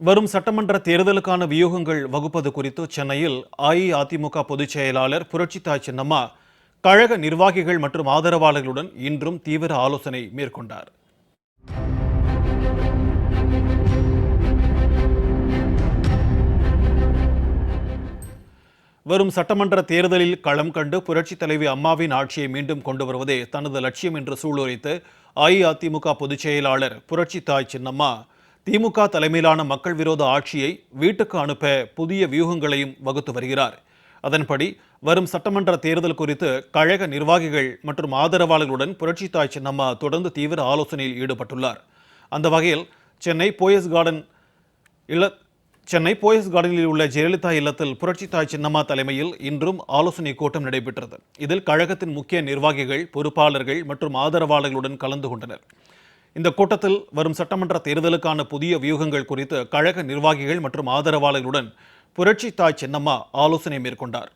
வரும் சட்டமன்ற தேர்தலுக்கான வியூகங்கள் வகுப்பது குறித்து சென்னையில் அஇஅதிமுக பொதுச் செயலாளர் புரட்சித்தாய் சின்னம்மா கழக நிர்வாகிகள் மற்றும் ஆதரவாளர்களுடன் இன்றும் தீவிர ஆலோசனை மேற்கொண்டார். வரும் சட்டமன்ற தேர்தலில் களம் கண்டு புரட்சித் தலைவி அம்மாவின் ஆட்சியை மீண்டும் கொண்டு வருவதே தனது லட்சியம் என்று சூளுரைத்து அஇஅதிமுக பொதுச் செயலாளர் புரட்சித்தாய் சின்னம்மா திமுக தலைமையிலான மக்கள் விரோத ஆட்சியை வீட்டுக்கு அனுப்ப புதிய வியூகங்களையும் வகுத்து வருகிறார். அதன்படி வரும் சட்டமன்ற தேர்தல் குறித்து கழக நிர்வாகிகள் மற்றும் ஆதரவாளர்களுடன் புரட்சித்தாய் சின்னம்மா தொடர்ந்து தீவிர ஆலோசனையில் ஈடுபட்டுள்ளார். அந்த வகையில் சென்னை போயஸ் கார்டனில் உள்ள ஜெயலலிதா இல்லத்தில் புரட்சித்தாய் சின்னம்மா தலைமையில் இன்றும் ஆலோசனை கூட்டம் நடைபெற்றது. இதில் கழகத்தின் முக்கிய நிர்வாகிகள், பொறுப்பாளர்கள் மற்றும் ஆதரவாளர்களுடன் கலந்து கொண்டனர். இந்த கூட்டத்தில் வரும் சட்டமன்ற தேர்தலுக்கான புதிய வியூகங்கள் குறித்து கழக நிர்வாகிகள் மற்றும் ஆதரவாளர்களுடன் புரட்சித்தாய் சின்னம்மா ஆலோசனை மேற்கொண்டார்.